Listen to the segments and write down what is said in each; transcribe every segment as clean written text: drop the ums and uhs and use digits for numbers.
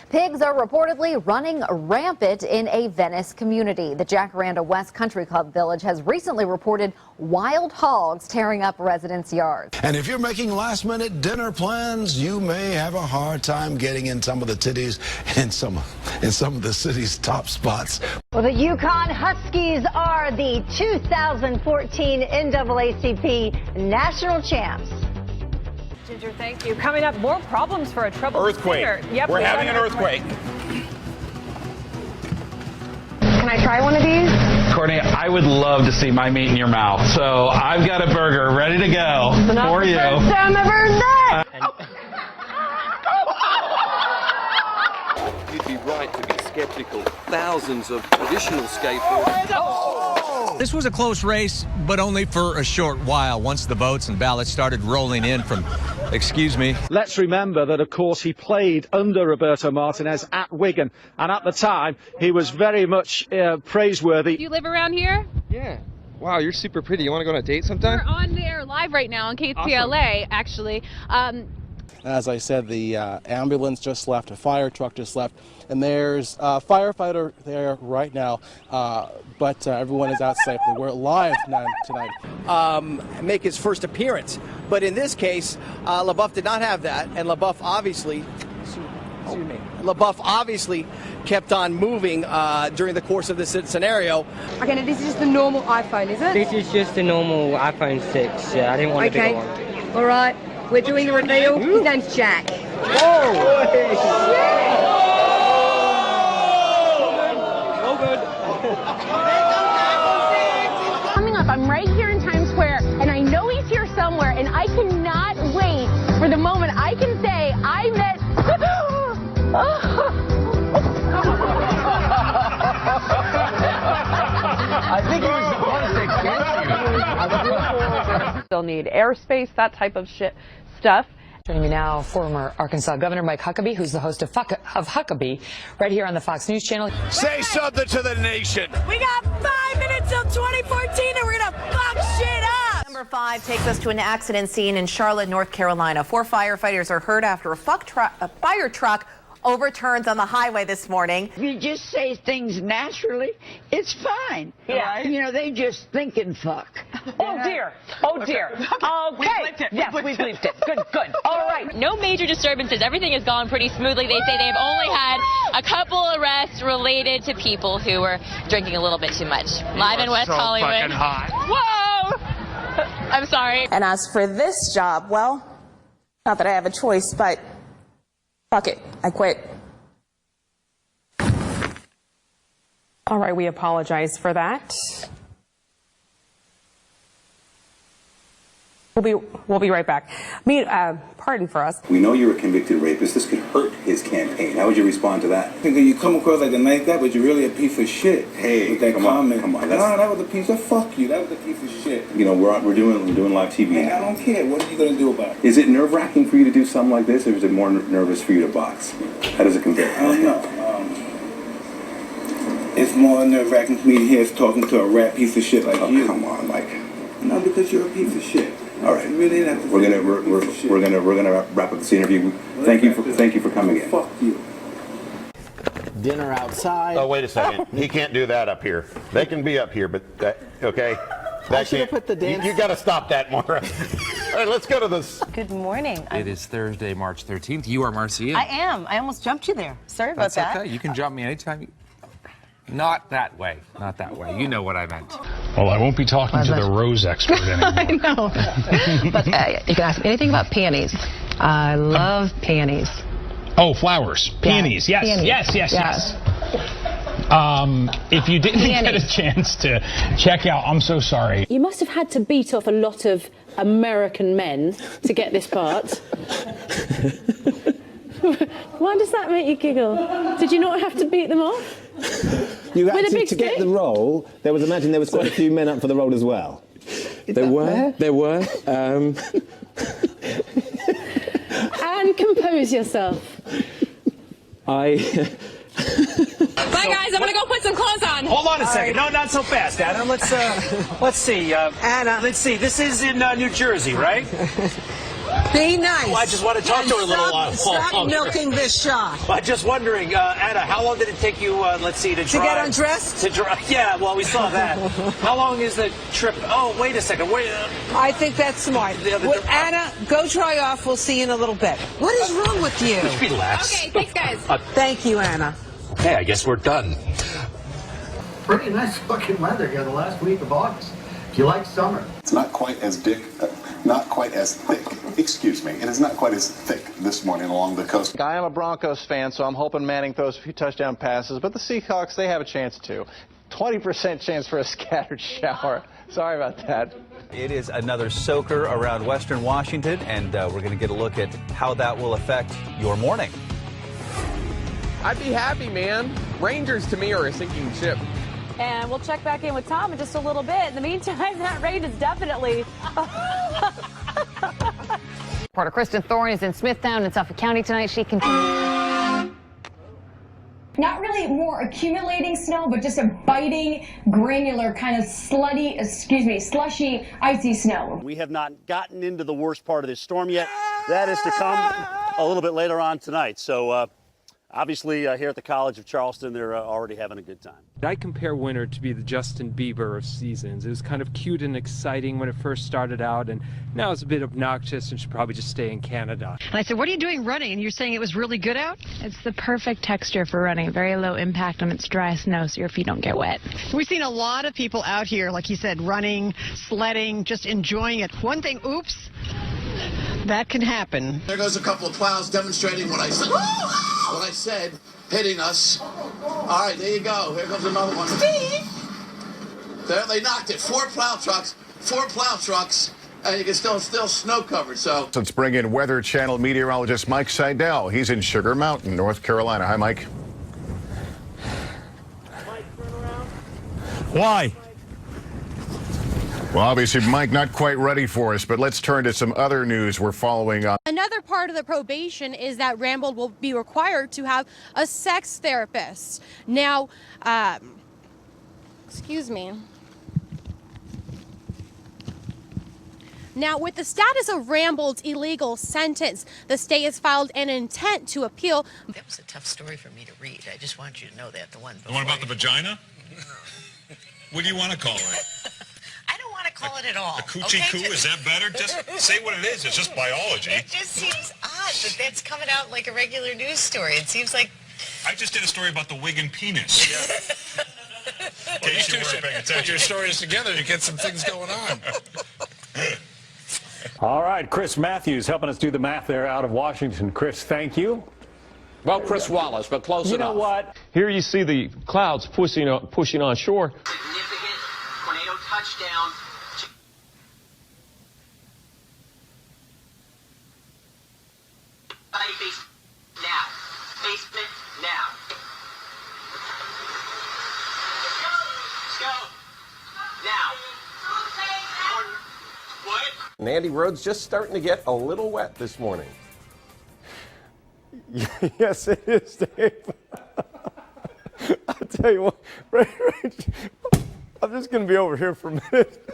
Pigs are reportedly running rampant in a Venice community. The Jacaranda West Country Club Village has recently reported wild hogs tearing up residents' yards. And if you're making last-minute dinner plans, you may have a hard time getting in some of the titties in some of the city's top spots. Well, the Yukon Huskies are the 2014 NAACP national champs. Ginger, thank you. Coming up, more problems for a troubled earthquake. singer. Yep, we're having an earthquake. Can I try one of these? Courtney, I would love to see my meat in your mouth. So I've got a burger ready to go for you. First time I've heard that. You'd be right to be skeptical. Thousands of traditional skateboarders. This was a close race, but only for a short while once the votes and ballots started rolling in from, excuse me. Let's remember that, of course, he played under Roberto Martinez at Wigan, and at the time, he was very much praiseworthy. Do you live around here? Yeah. Wow, you're super pretty. You want to go on a date sometime? We're on there live right now on KTLA, actually. As I said, the ambulance just left, a fire truck just left, and there's a firefighter there right now, but everyone is out safely. We're live tonight. Make his first appearance. But in this case, LaBeouf did not have that, and LaBeouf obviously kept on moving during the course of this scenario. Okay, now this is just the normal iPhone, is it? This is just a normal iPhone 6. Yeah, I didn't want a bigger one. All right. We're doing the reveal. His name's Jack. Coming up, I'm right here in Times Square, and I know he's here somewhere, and I cannot wait for the moment I can say I met... I think it was the ones that gave you. They'll need airspace, that type of stuff. Joining me now, former Arkansas Governor Mike Huckabee, who's the host of Huckabee, right here on the Fox News Channel. Say something to the nation. We got 5 minutes till 2014, and we're going to fuck shit up. Number 5 takes us to an accident scene in Charlotte, North Carolina. 4 firefighters are hurt after a fire truck overturns on the highway this morning. If you just say things naturally, it's fine. Yeah. Right? You know, they just think and fuck. Oh, dear. Oh, dear. Okay. Yes, we bleeped it. Good. All right. No major disturbances. Everything has gone pretty smoothly. They say they've only had a couple arrests related to people who were drinking a little bit too much. Live in West Hollywood. Fucking hot. Whoa! I'm sorry. And as for this job, well, not that I have a choice, but fuck it, I quit. All right, we apologize for that. We'll be right back. Pardon for us. We know you're a convicted rapist. This could hurt his campaign. How would you respond to that? You come across like a nice guy, but you're really a piece of shit. Hey, with that comment. Come on. No, that was a piece of fuck you. That was a piece of shit. You know, we're doing live TV. Hey, I don't care. What are you gonna do about it? Is it nerve-wracking for you to do something like this, or is it more nervous for you to box? How does it compare? I don't know. It's more nerve-wracking for me to hear us talking to a rat piece of shit like you. Come on, Mike. No, because you're a piece of shit. All right. Really we're gonna wrap up this interview. Thank you for coming in. Fuck you. Dinner outside. Oh, wait a second. He can't do that up here. They can be up here, but okay. I should have put the dance. You got to stop that, Maura. All right, let's go to this. Good morning. It is Thursday, March 13th. You are Marcia. I am. I almost jumped you there. Sorry about that. That's okay. You can jump me anytime. Not that way. Not that way. You know what I meant. Well, I won't be talking to the rose expert anymore. I know. But you can ask me anything about peonies. I love peonies. Oh, flowers. Peonies. Yes. Peonies. Yes. If you didn't get a chance to check out, I'm so sorry. You must have had to beat off a lot of American men to get this part. Why does that make you giggle? Did you not have to beat them off? You had to get the role. There was quite a few men up for the role as well. There were. And compose yourself. Bye, guys. I'm gonna go put some clothes on. Hold on a second. No, not so fast, Anna. Let's see. Anna, let's see. This is in New Jersey, right? Be nice. Well, I just want to talk to her a little while. Stop milking this shot. I'm just wondering, Anna, how long did it take you, let's see, to drive? To get undressed? Yeah, well, we saw that. How long is the trip? Oh, wait a second. I think that's smart. Anna, go dry off. We'll see you in a little bit. What is wrong with you? Just relax. Okay, thanks, guys. Thank you, Anna. Okay, I guess we're done. Pretty nice fucking weather here the last week of August. If you like summer. It's not quite as thick. Excuse me. It is not quite as thick this morning along the coast. I am a Broncos fan, so I'm hoping Manning throws a few touchdown passes, but the Seahawks, they have a chance too. 20% chance for a scattered shower. Sorry about that. It is another soaker around western Washington, and we're going to get a look at how that will affect your morning. I'd be happy, man. Rangers to me are a sinking ship. And we'll check back in with Tom in just a little bit. In the meantime, that rain is definitely... Reporter Kristen Thorne is in Smithtown in Suffolk County tonight. She continues. Not really more accumulating snow, but just a biting, granular, kind of slushy, icy snow. We have not gotten into the worst part of this storm yet. That is to come a little bit later on tonight. So obviously here at the College of Charleston, they're already having a good time. I compare winter to be the Justin Bieber of seasons. It was kind of cute and exciting when it first started out, and now it's a bit obnoxious and should probably just stay in Canada. And I said, what are you doing running? And you're saying it was really good out? It's the perfect texture for running. Very low impact on its dry snow, so your feet don't get wet. We've seen a lot of people out here, like you said, running, sledding, just enjoying it. One thing, oops, that can happen. There goes a couple of plows demonstrating what I said. What I said, hitting us. All right, there you go. Here comes another one. Steve! There, they knocked it. Four plow trucks, and you can still snow covered. So let's bring in Weather Channel meteorologist Mike Seidel. He's in Sugar Mountain, North Carolina. Hi, Mike. Why? Well, obviously, Mike, not quite ready for us, but let's turn to some other news we're following on. Another part of the probation is that Rambold will be required to have a sex therapist. Now, excuse me. Now, with the status of Rambold's illegal sentence, the state has filed an intent to appeal. That was a tough story for me to read. I just want you to know that. The one about the vagina? What do you want to call it? I don't want to call it at all. The coochie coo, is that better? Just say what it is. It's just biology. It just seems odd that that's coming out like a regular news story. It seems like... I just did a story about the wig and penis. Yeah. Okay, you two weren't paying attention. Put your stories together to get some things going on. All right, Chris Matthews helping us do the math there out of Washington. Chris, thank you. Well, Chris Wallace, but close enough. You know what? Here you see the clouds pushing on shore. Significant tornado touchdown. Now. Basement now. Let's go. Now. What? And Andy Rhodes just starting to get a little wet this morning. Yes, it is, Dave. I'll tell you what, right, I'm just going to be over here for a minute.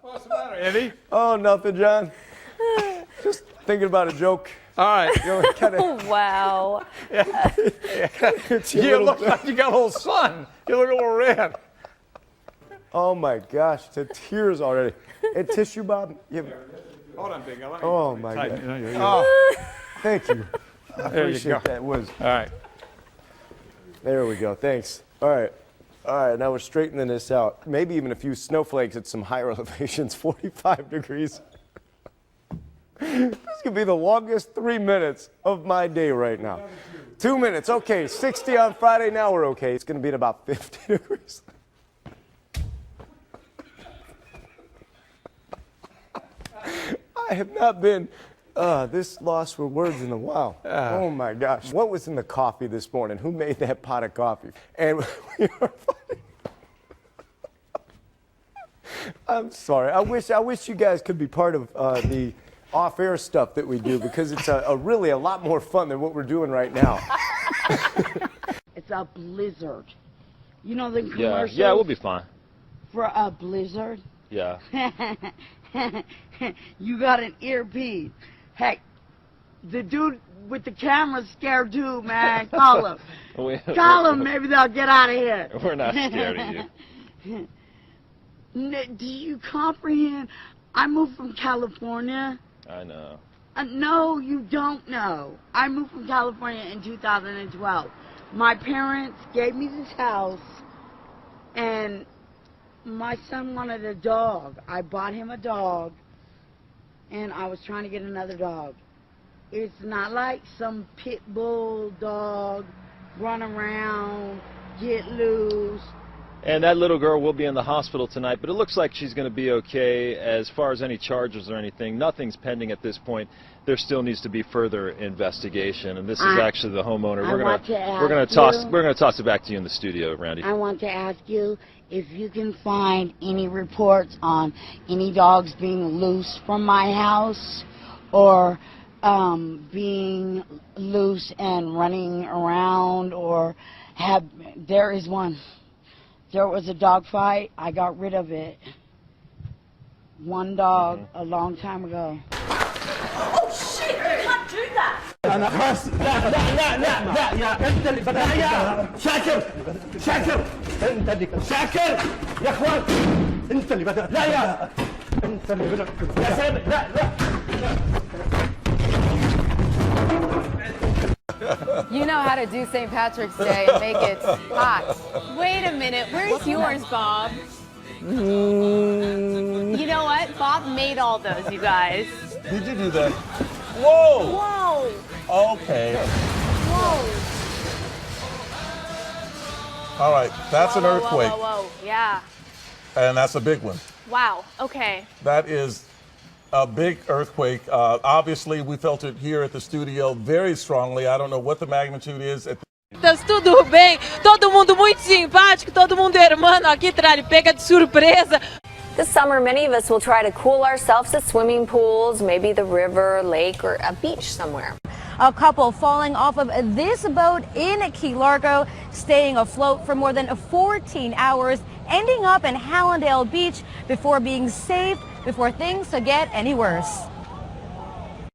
What's the matter, Andy? Oh, nothing, John. Just thinking about a joke. All right. You know, kinda, Wow. you look like you got a little sun. You look a little red. Oh, my gosh, to tears already. And tissue, Bob? Hold on, Big. Oh, my God. Oh. Thank you. I appreciate that. All right. There we go. Thanks. All right. Now we're straightening this out. Maybe even a few snowflakes at some higher elevations. 45 degrees. This could be the longest 3 minutes of my day right now. 2 minutes. Okay. 60 on Friday. Now we're okay. It's going to be at about 50 degrees. I have not been this lost for words in a while. Oh my gosh. What was in the coffee this morning? Who made that pot of coffee? And we are funny. I'm sorry. I wish you guys could be part of the off-air stuff that we do, because it's really a lot more fun than what we're doing right now. It's a blizzard. You know the commercial? Yeah, we'll be fine. For a blizzard? Yeah. You got an earpiece. Heck, the dude with the camera's scared too, man. Call him. Call him. Maybe they'll get out of here. We're not scared of you. Do you comprehend? I moved from California. I know. No, you don't know. I moved from California in 2012. My parents gave me this house, and my son wanted a dog. I bought him a dog, and I was trying to get another dog. It's not like some pit bull dog, run around, get loose. And that little girl will be in the hospital tonight, but it looks like she's going to be okay. As far as any charges or anything, nothing's pending at this point. There still needs to be further investigation, and this is actually the homeowner. We're going to toss it back to you in the studio, Randy. I want to ask you if you can find any reports on any dogs being loose from my house or being loose and running around, or there is one. There was a dog fight. I got rid of it. One dog a long time ago. Oh shit! You can't do that! أنا خلاص لا أنت اللي بدأت يا شاكر أنت اللي شاكر يا إخوان أنت اللي بدأت لا أنت اللي بدأت يا سامي لا You know how to do St. Patrick's Day and make it hot. Wait a minute, where's yours, Bob? You know what? Bob made all those, you guys. Did you do that? Whoa! Whoa! Okay. Whoa! All right, that's an earthquake. Whoa, yeah. And that's a big one. Wow, okay. That is a big earthquake. Obviously, we felt it here at the studio very strongly. I don't know what the magnitude is. Tá tudo bem, todo mundo muito simpático, todo mundo hermano aqui, pega de surpresa. This summer, many of us will try to cool ourselves at swimming pools, maybe the river, lake, or a beach somewhere. A couple falling off of this boat in Key Largo, staying afloat for more than 14 hours, ending up in Hallandale Beach before being saved before things could get any worse.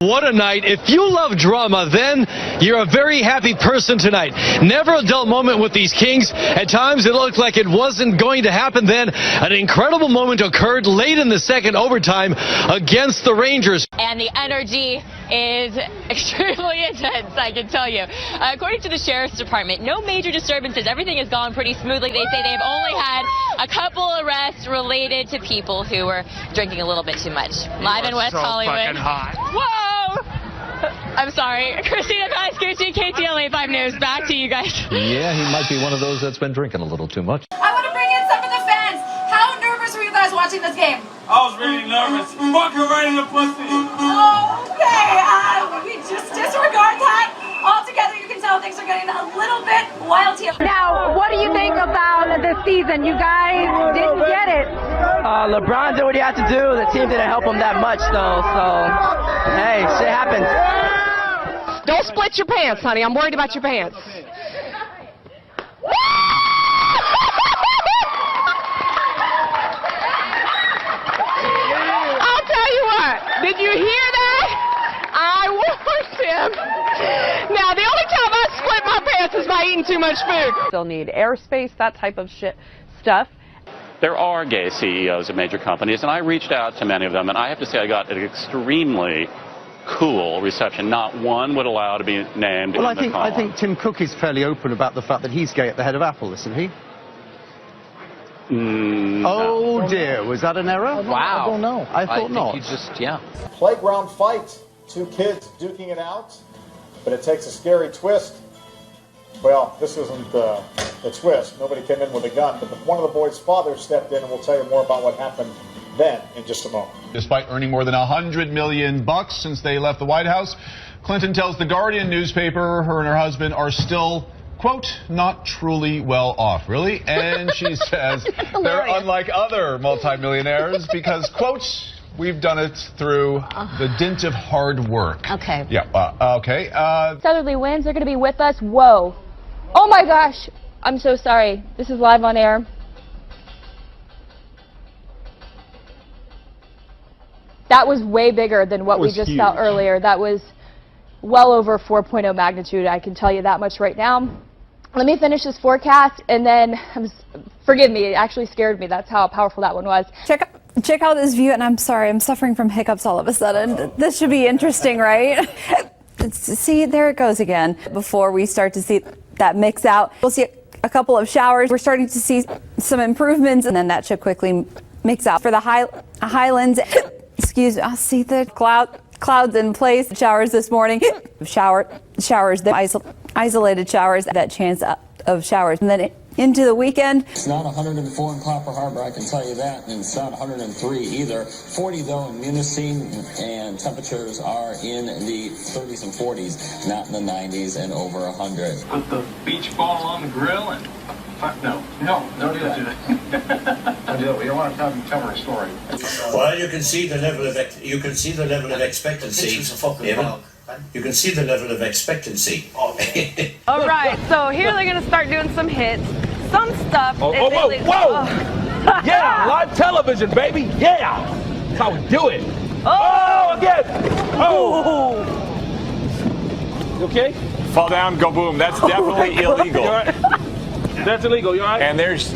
What a night. If you love drama, then you're a very happy person tonight. Never a dull moment with these Kings. At times it looked like it wasn't going to happen. Then an incredible moment occurred late in the second overtime against the Rangers. And the energy is extremely intense, I can tell you. According to the Sheriff's Department, no major disturbances. Everything has gone pretty smoothly. They say they've only had a couple arrests related to people who were drinking a little bit too much. Live in West Hollywood. Fucking hot. Whoa! I'm sorry. Christina Pascucci, KTLA 5 News. Back to you guys. Yeah, he might be one of those that's been drinking a little too much. I want to bring in some of the fans. How nervous were you guys watching this game? I was really nervous. Fuck her right in the pussy. Okay, we just disregard that. Altogether, you can tell things are getting a little bit wild here. Now, what do you think about this season? You guys didn't get it. LeBron did what he had to do. The team didn't help him that much, though. So, hey, shit happens. Don't split your pants, honey. I'm worried about your pants. I'll tell you what. Did you hear that? I warned him. Now, the only time I split my pants is by eating too much food. They'll need airspace, that type of stuff. There are gay CEOs of major companies, and I reached out to many of them, and I have to say I got an extremely cool reception. Not one would allow to be named. Well, I think Tim Cook is fairly open about the fact that he's gay at the head of Apple, isn't he? Oh No. dear, was that an error? Wow. I don't know. I thought not. You just, yeah. Playground fight. Two kids duking it out, but it takes a scary twist. Well, this isn't the twist. Nobody came in with a gun, but one of the boys' fathers stepped in, and we'll tell you more about what happened then in just a moment. Despite earning more than $100 million since they left the White House, Clinton tells the Guardian newspaper her and her husband are still, quote, not truly well off. Really? And she says they're unlike other multimillionaires because, quote, we've done it through the dint of hard work. Okay. Yeah, okay. Southerly winds are going to be with us. Whoa. Oh my gosh. I'm so sorry. This is live on air. that was way bigger than what we just felt earlier. That was well over 4.0 magnitude, I can tell you that much right now. Let me finish this forecast, and then, forgive me, it actually scared me. That's how powerful that one was. Check out this view, and I'm sorry, I'm suffering from hiccups all of a sudden. This should be interesting, right? See, there it goes again. Before we start to see that mix out, we'll see a couple of showers. We're starting to see some improvements, and then that should quickly mix out. For the highlands, excuse me, I'll see the clouds in place. Showers this morning, showers, isolated showers, that chance of showers. And then into the weekend. It's not 104 in Clapper Harbor, I can tell you that, and it's not 103 either. 40 though in Munising, and temperatures are in the 30s and 40s, not in the 90s and over 100. Put the beach ball on the grill and no, don't do that. Don't do that. We don't want to have him cover a story. Well, you can see the level of expectancy. You can see the level of expectancy. All right, so here they're going to start doing some hits. Some stuff. Whoa! Yeah, live television, baby. Yeah, that's how we do it. Oh, again. Oh. You okay? Fall down, go boom. That's definitely illegal. That's illegal. You all right? And there's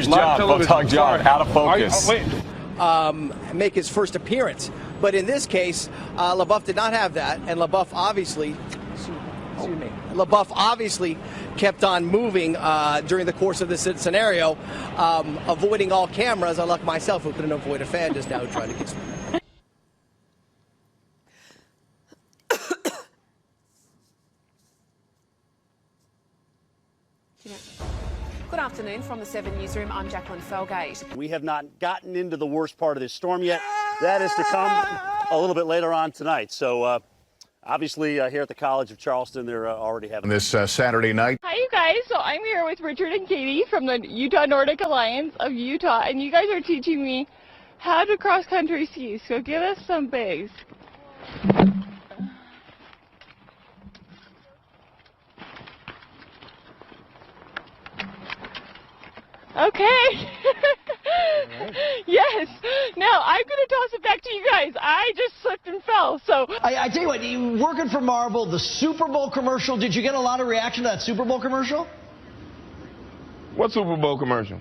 John, Bulldog John, out of focus. Make his first appearance. But in this case, LaBeouf did not have that, and LaBeouf obviously kept on moving during the course of this scenario, avoiding all cameras, unlike myself, who couldn't avoid a fan just now trying to get some. Good afternoon from the 7 Newsroom. I'm Jacqueline Felgate. We have not gotten into the worst part of this storm yet. That is to come a little bit later on tonight. So obviously here at the College of Charleston, they're already having this Saturday night. Hi, you guys. So I'm here with Richard and Katie from the Utah Nordic Alliance of Utah, and you guys are teaching me how to cross-country ski. So give us some bass. Okay. Yes. Now I'm going to toss it back to you guys. I just slipped and fell. So I tell you what, you working for Marvel, the Super Bowl commercial. Did you get a lot of reaction to that Super Bowl commercial? What Super Bowl commercial?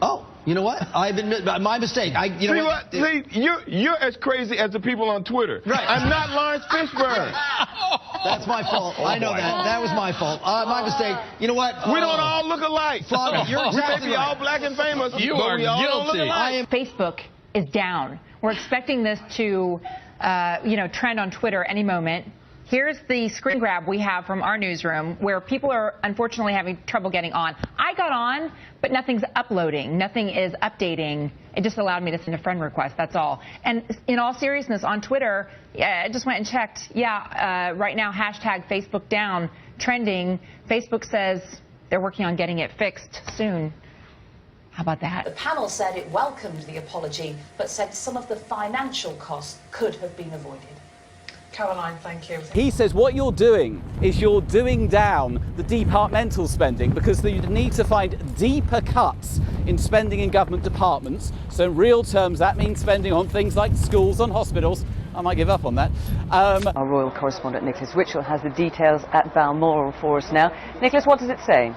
Oh, you know what? I've admit my mistake. You know what? See, you're as crazy as the people on Twitter. Right. I'm not Lawrence Fishburne. That's my fault. I know that. That was my fault. My mistake. You know what? We don't all look alike. You're We may exactly be all right. black and famous, You but are we all don't look guilty. alike. Facebook is down. We're expecting this to, trend on Twitter any moment. Here's the screen grab we have from our newsroom where people are unfortunately having trouble getting on. I got on, but nothing's uploading. Nothing is updating. It just allowed me to send a friend request. That's all. And in all seriousness, on Twitter, I just went and checked. Right now, hashtag Facebook down, trending. Facebook says they're working on getting it fixed soon. How about that? The panel said it welcomed the apology, but said some of the financial costs could have been avoided. Caroline, thank you. He says what you're doing is you're doing down the departmental spending because you need to find deeper cuts in spending in government departments. So in real terms, that means spending on things like schools, on hospitals. I might give up on that. Our royal correspondent Nicholas Witchell has the details at Balmoral for us now. Nicholas, what does it say?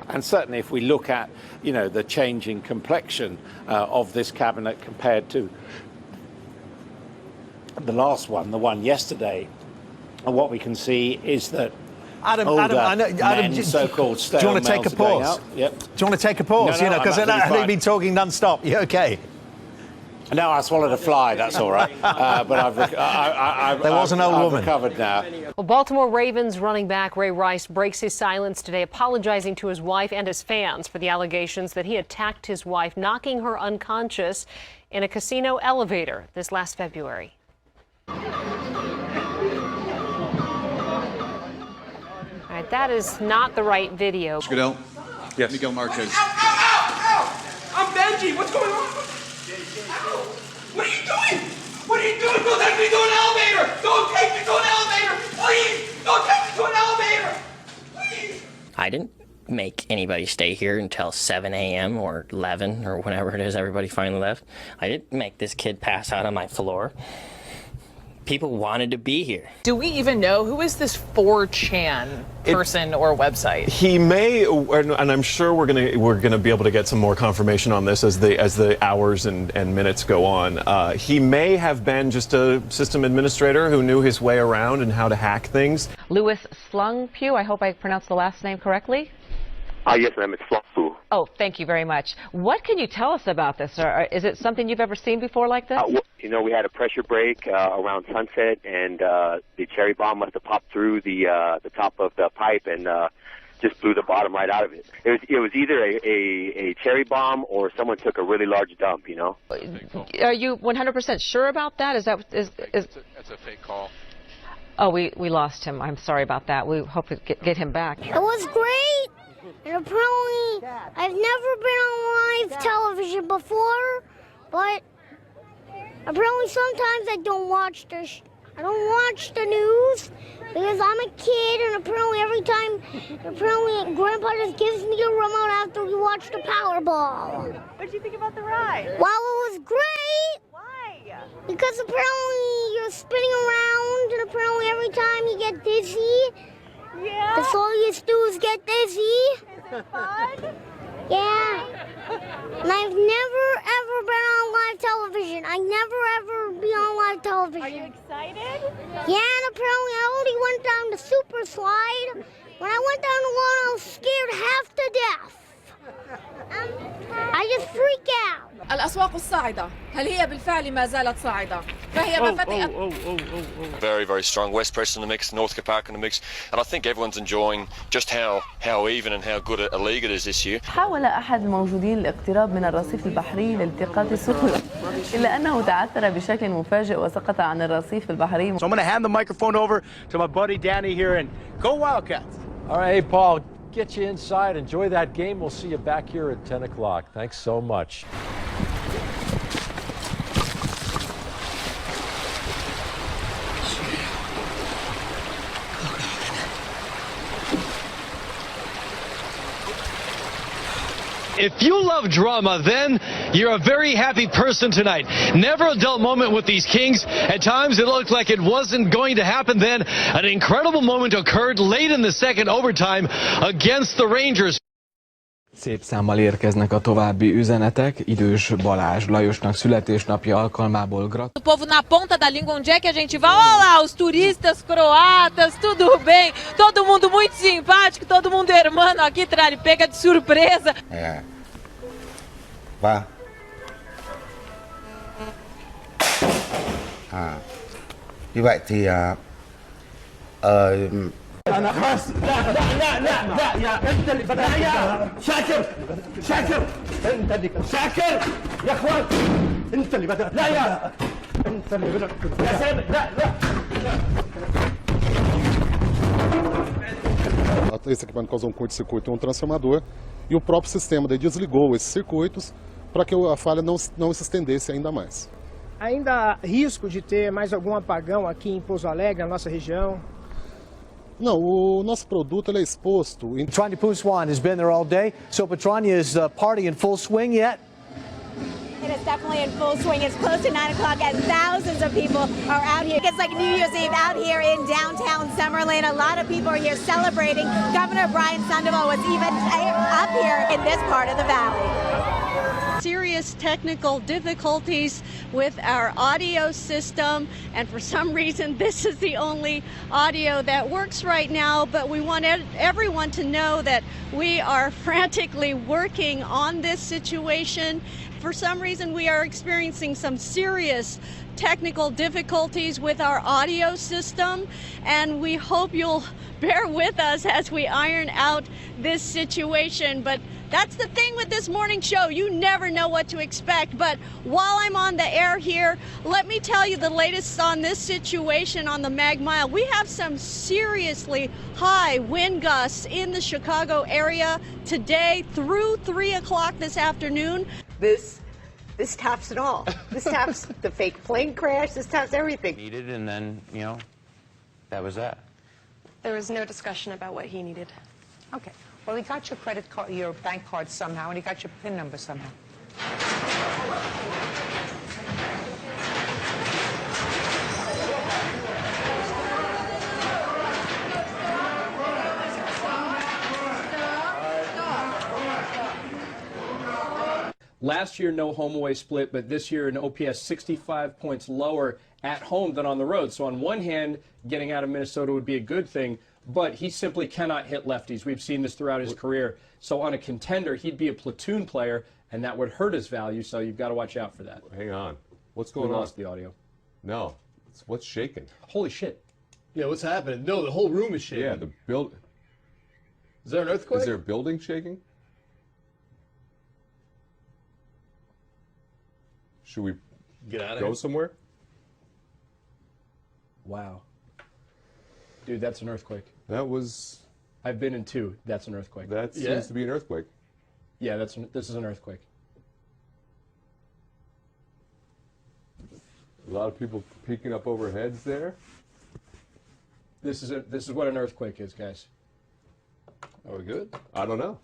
And certainly if we look at, the changing complexion of this cabinet compared to the last one, the one yesterday, and what we can see is that Adam, so-called do you want to take a pause? Yep. Do you want to take a pause? No, Because I know you've been talking non-stop. You okay? No, I swallowed a fly, that's all right. But there was an old woman. Recovered now. Well, Baltimore Ravens running back Ray Rice breaks his silence today, apologizing to his wife and his fans for the allegations that he attacked his wife, knocking her unconscious in a casino elevator this last February. All right, that is not the right video. Goodell? Yes. Miguel Marquez. Ow, ow, ow, ow! I'm Benji. What's going on? Ow! What are you doing? What are you doing? Don't take me to an elevator! Don't take me to an elevator! Please! Don't take me to an elevator! Please! I didn't make anybody stay here until 7 a.m. or 11 or whenever it is everybody finally left. I didn't make this kid pass out on my floor. People wanted to be here. Do we even know who is this 4chan person or website? He may, and I'm sure we're gonna be able to get some more confirmation on this as the hours and minutes go on. He may have been just a system administrator who knew his way around and how to hack things. Louis Slungpugh, I hope I pronounced the last name correctly. Yes, ma'am, it's Slungpugh. Oh, thank you very much. What can you tell us about this? Or is it something you've ever seen before like this? Well, you know, we had a pressure break around sunset, and the cherry bomb must have popped through the top of the pipe and just blew the bottom right out of it. It was either a cherry bomb or someone took a really large dump, you know. Are you 100% sure about that? Is That's a fake call. Oh, we lost him. I'm sorry about that. We hope to get him back. It was great. And apparently, I've never been on live television before, but apparently sometimes I don't watch the news because I'm a kid, and apparently Grandpa just gives me a remote after we watch the Powerball. What did you think about the ride? Well, it was great. Why? Because apparently you're spinning around, and apparently every time you get dizzy. Yeah. That's all you do is get dizzy. Is it fun? Yeah. And I've never ever been on live television. I never ever be on live television. Are you excited? Yeah, and apparently I already went down the super slide. When I went down the one, I was scared half to death. I just freak out. الأسواق الصاعدة هل هي بالفعل ما زالت صاعدة؟ فهي مفاتيح. Very, very strong. West Preston in the mix, Northcote Park in the mix, and I think everyone's enjoying just how even and how good a league it is this year. حاول أحد الموجودين الاقتراب من الرصيف البحري لالتقاط الصخور إلا أنه تعثر بشكل مفاجئ وسقط عن الرصيف البحري. So I'm going to hand the microphone over to my buddy Danny here, and go Wildcats. All right, hey Paul, get you inside, enjoy that game. We'll see you back here at 10 o'clock. Thanks so much. If you love drama, then you're a very happy person tonight. Never a dull moment with these Kings. At times it looked like it wasn't going to happen. Then an incredible moment occurred late in the second overtime against the Rangers. Szép számmal érkeznek a további üzenetek. Idős Balázs Lajosnak születésnapja alkalmából O povo na ponta da língua, onde é que a gente vai? Olha lá, os turistas croatas, tudo bem? Todo mundo muito simpático, todo mundo hermano aqui, pega de surpresa. Vá. Như vậy thì أنا خلاص لا يا أنت اللي بدأت يا شاكر أنت اللي شاكر يا أخوان أنت اللي بدأت لا يا أنت اللي بدأت يا سامي لا Esse equipamento causou um curto-circuito em um transformador e o próprio sistema daí desligou esses circuitos para que a falha não se estendesse ainda mais. Ainda há risco de ter mais algum apagão aqui em Pouso Alegre, na nossa região? Não, o nosso produto ele é exposto. Petrania Puswan has been there all day. So Petrania is party in full swing yet? It is definitely in full swing. It's close to 9 o'clock and thousands of people are out here. It's like New Year's Eve out here in downtown Summerlin. A lot of people are here celebrating. Governor Brian Sandoval was even up here in this part of the valley. Serious technical difficulties with our audio system, and for some reason this is the only audio that works right now, but we want everyone to know that we are frantically working on this situation. For some reason we are experiencing some serious technical difficulties with our audio system, and we hope you'll bear with us as we iron out this situation. But that's the thing with this morning show. You never know what to expect. But while I'm on the air here, let me tell you the latest on this situation on the Mag Mile. We have some seriously high wind gusts in the Chicago area today through 3 o'clock this afternoon. This This tops it all. This tops the fake plane crash. This tops everything. Needed, and then, you know, that was that. There was no discussion about what he needed. Okay. Well, he got your credit card, your bank card somehow, and he got your PIN number somehow. Last year, no home away split, but this year an OPS 65 points lower at home than on the road. So on one hand, getting out of Minnesota would be a good thing, but he simply cannot hit lefties. We've seen this throughout his career. So on a contender, he'd be a platoon player, and that would hurt his value, so you've got to watch out for that. Hang on. What's going on? We lost the audio. No. What's shaking? Holy shit. Yeah, what's happening? No, the whole room is shaking. Yeah, the build. Is there an earthquake? Is there a building shaking? Should we get out of go here? somewhere? Wow. Dude, that's an earthquake. That was... I've been in two. That's an earthquake. That seems to be an earthquake. Yeah, this is an earthquake. A lot of people peeking up over heads there. This is what an earthquake is, guys. Are we good? I don't know.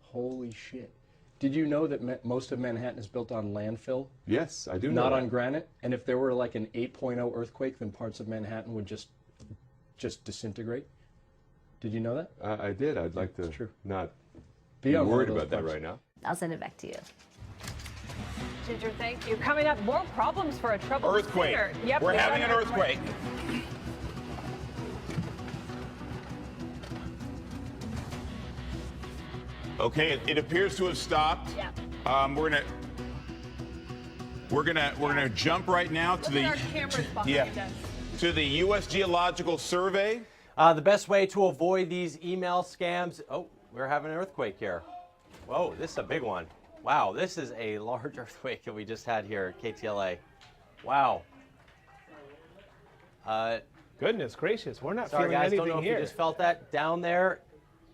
Holy shit. Did you know that most of Manhattan is built on landfill? Yes, I do know Not that. on granite? And if there were like an 8.0 earthquake, then parts of Manhattan would just disintegrate? Did you know that? I did. I'd like to not Be be on one worried of those about that parts. right now. I'll send it back to you. Ginger, thank you. Coming up, more problems for a troubled Earthquake. singer. Yep, We're we got having an earthquake. Okay, it appears to have stopped. Yeah. We're gonna jump right now to the to the U.S. Geological Survey. The best way to avoid these email scams. Oh, we're having an earthquake here. Whoa, this is a big one. Wow, this is a large earthquake that we just had here at KTLA. Wow. Goodness gracious, we're not Sorry feeling guys, anything don't know here. if you just felt that down there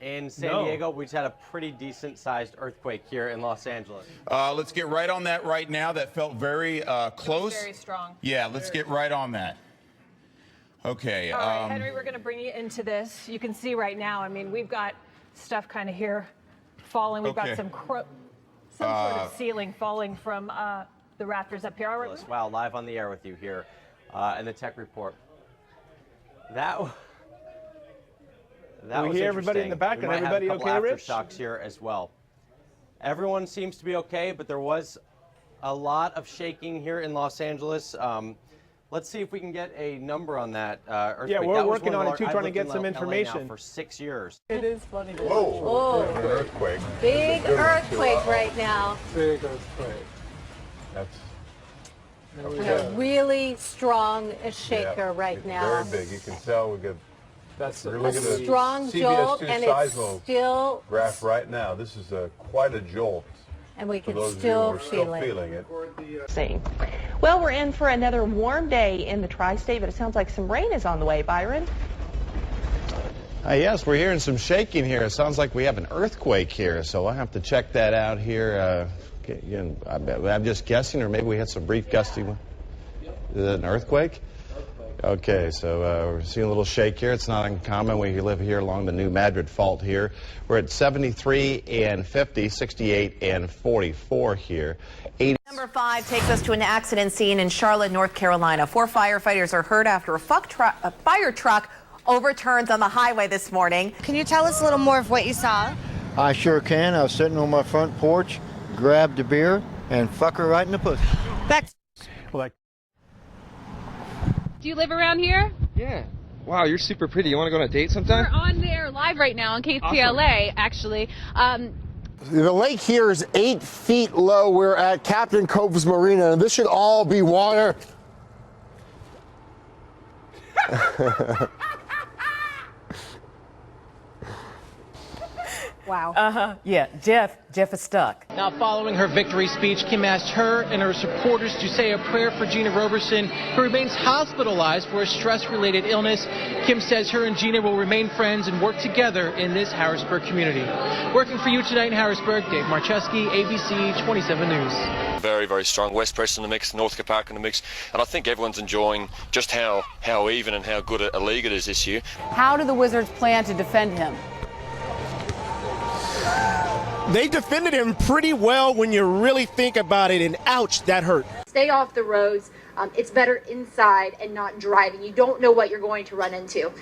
in San No. Diego. We just had a pretty decent sized earthquake here in Los Angeles. Let's get right on that right now. That felt very close. Very strong. Yeah, let's get right on that. Okay. All right, Henry, we're going to bring you into this. You can see right now, I mean, we've got stuff kind of here falling. We've Okay. got some sort of ceiling falling from the rafters up here. All right. Wow, live on the air with you here in the tech report. That We was hear everybody in the interesting. back. We And might everybody have a couple okay, Rich? aftershocks here as well. Everyone seems to be okay, but there was a lot of shaking here in Los Angeles. Let's see if we can get a number on that earthquake. Yeah, we're That was working one on of it too, our- trying to I've get lived some in LA now information. for 6 years. It is funny. Whoa. An Oh, earthquake. big earthquake right now. Big earthquake. That's A really strong shaker right now. very big. You can tell we got. That's we're A looking at strong jolt, and it's still, graph right now. This is quite a jolt. and we For can those of you still who are feel still it. feeling it. See. Well, we're in for another warm day in the tri-state, but it sounds like some rain is on the way, Byron. Yes, we're hearing some shaking here. It sounds like we have an earthquake here, so I'll have to check that out here. Again, I'm just guessing, or maybe we had some brief gusty one. Is it an earthquake? Okay, so we're seeing a little shake here. It's not uncommon. We live here along the New Madrid Fault here. We're at 73 and 50, 68 and 44 here. 80. Number 5 takes us to an accident scene in Charlotte, North Carolina. 4 firefighters are hurt after a fire truck overturns on the highway this morning. Can you tell us a little more of what you saw? I sure can. I was sitting on my front porch, grabbed a beer, and fuck her right in the pussy. Back. Do you live around here? Yeah. Wow, you're super pretty. You want to go on a date sometime? We're on there live right now on KTLA, actually. The lake here is 8 feet low. We're at Captain Cove's Marina. This should all be water. Wow. Yeah, Jeff is stuck. Now, following her victory speech, Kim asked her and her supporters to say a prayer for Gina Roberson, who remains hospitalized for a stress-related illness. Kim says her and Gina will remain friends and work together in this Harrisburg community. Working for you tonight in Harrisburg, Dave Marcheski, ABC 27 News. Very, very strong. West Preston in the mix, Northcote Park in the mix, and I think everyone's enjoying just how even and how good a league it is this year. How do the Wizards plan to defend him? They defended him pretty well when you really think about it, and ouch, that hurt. Stay off the roads. It's better inside and not driving. You don't know what you're going to run into.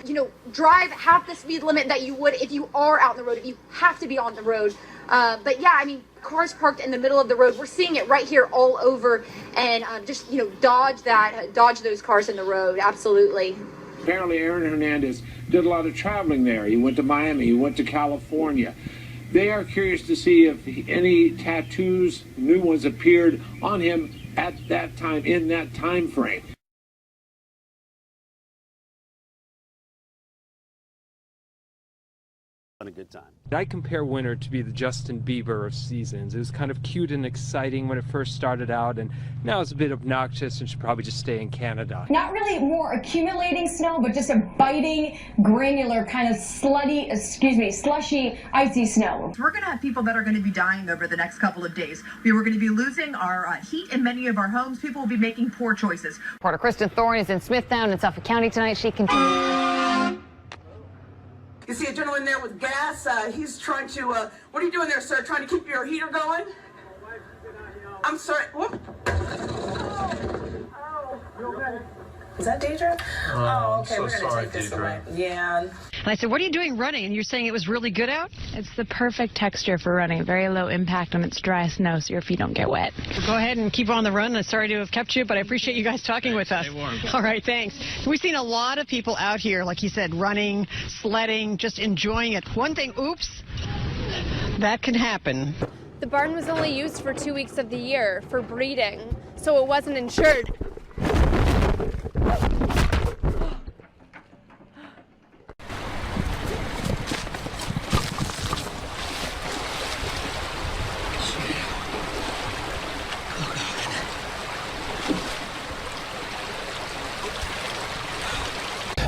Drive half the speed limit that you would if you are out on the road, if you have to be on the road. But yeah, I mean, cars parked in the middle of the road. We're seeing it right here all over, and just, dodge those cars in the road. Absolutely. Apparently, Aaron Hernandez did a lot of traveling there. He went to Miami, he went to California. They are curious to see if any tattoos, new ones, appeared on him at that time, in that time frame. A good time. I compare winter to be the Justin Bieber of seasons. It was kind of cute and exciting when it first started out, and now it's a bit obnoxious and should probably just stay in Canada. Not really more accumulating snow, but just a biting, granular, kind of slushy, icy snow. We're going to have people that are going to be dying over the next couple of days. We were going to be losing our heat in many of our homes. People will be making poor choices. Reporter Kristen Thorne is in Smithtown in Suffolk County tonight. She continues. You see a gentleman there with gas. He's trying to, what are you doing there, sir? Trying to keep your heater going? I'm sorry. Whoop. Is that Deidre? Oh, okay. We're going to take this away. Yeah. And I said, what are you doing running? And you're saying it was really good out? It's the perfect texture for running. Very low impact when it's dry snow, so your feet don't get wet. Well, go ahead and keep on the run. I'm sorry to have kept you, but I appreciate you guys talking with us. All right, thanks. We've seen a lot of people out here, like you said, running, sledding, just enjoying it. One thing, oops, that can happen. The barn was only used for 2 weeks of the year for breeding, so it wasn't insured.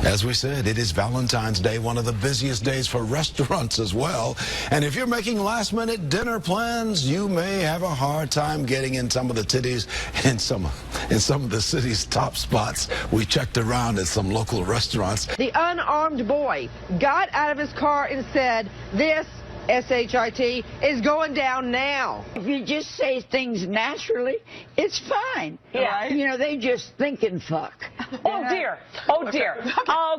As we said, it is Valentine's Day, one of the busiest days for restaurants as well. And if you're making last-minute dinner plans, you may have a hard time getting in some of the titties in some of the city's top spots. We checked around at some local restaurants. The unarmed boy got out of his car and said, "This S-H-I-T is going down now." If you just say things naturally, it's fine. Yeah. Right? They just think and fuck. Oh, dear. Oh, dear. Okay.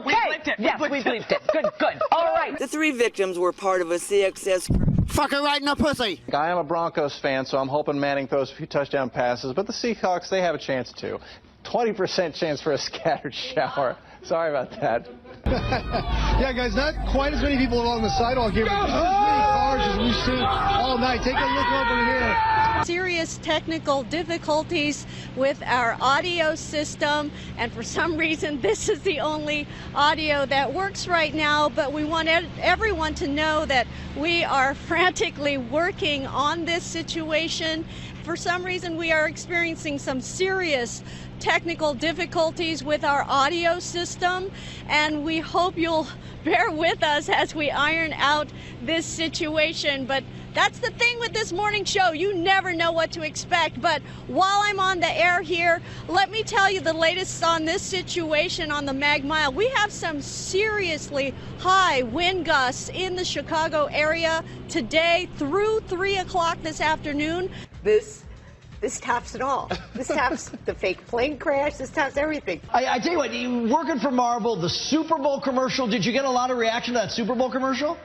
We bleeped it. Yes, we bleeped it. Good. All right. The 3 victims were part of a CXS group. Fuck her right in the pussy. I am a Broncos fan, so I'm hoping Manning throws a few touchdown passes, but the Seahawks, they have a chance too. 20% chance for a scattered shower. Sorry about that. Yeah, guys, not quite as many people along the sidewalk here, but just as many cars as we've seen all night. Take a look over here. Serious technical difficulties with our audio system, and for some reason this is the only audio that works right now, but we want everyone to know that we are frantically working on this situation. For some reason we are experiencing some serious technical difficulties with our audio system, and we hope you'll bear with us as we iron out this situation. But that's the thing with this morning show. You never know what to expect. But while I'm on the air here, let me tell you the latest on this situation on the Mag Mile. We have some seriously high wind gusts in the Chicago area today through 3 o'clock this afternoon. This tops it all. This tops the fake plane crash. This tops everything. I tell you what, you working for Marvel, the Super Bowl commercial, did you get a lot of reaction to that Super Bowl commercial?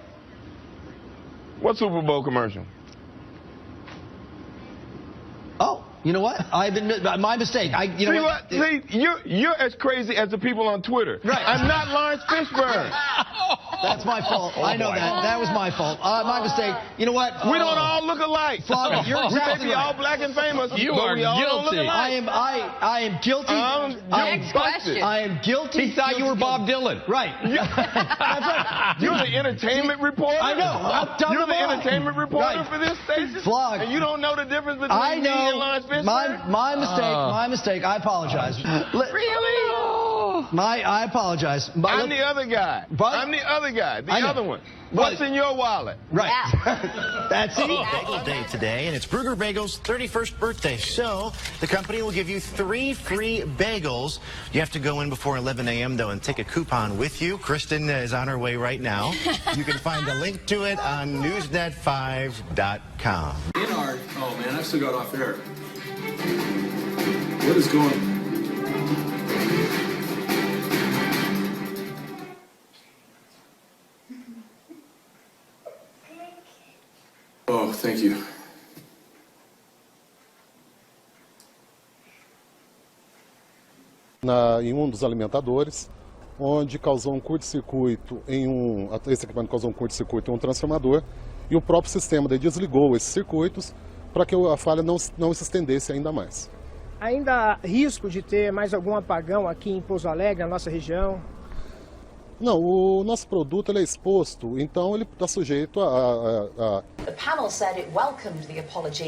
What Super Bowl commercial? Oh, You know what? I've been my mistake. You know what? See, you're as crazy as the people on Twitter. Right. I'm not Lawrence Fishburne. That's my fault. I know that. That was my fault. My mistake. You know what? We don't all look alike. Flogger, you're exactly we may be right. all black and famous. You but are we all don't look guilty. alike. I am guilty. Next question. I am guilty. He thought you were Bob Dylan. Right. That's right. You're the entertainment reporter. I know. You're the entertainment reporter for this station. Flog. And you don't know the difference between I me and know. Lawrence Fishburne? My mistake. My mistake. I apologize. Really? I apologize. I'm the other guy. I'm the other guy. The other one. What's in your wallet? Right. That's it. Bagel Day today, and it's Bruegger Bagel's 31st birthday. So the company will give you 3 free bagels. You have to go in before 11 a.m. though and take a coupon with you. Kristen is on her way right now. You can find a link to it on newsnet5.com. Oh man, I still got off air. What is going on? Oh, thank you. Em dos alimentadores, onde causou curto-circuito esse equipamento causou curto-circuito em transformador, e o próprio sistema desligou esses circuitos para que a falha não se estendesse ainda mais. Ainda há risco de ter mais algum apagão aqui em Pouso Alegre, na nossa região? Não, o nosso produto ele é exposto, então ele está sujeito a... The panel said it welcomed the apology.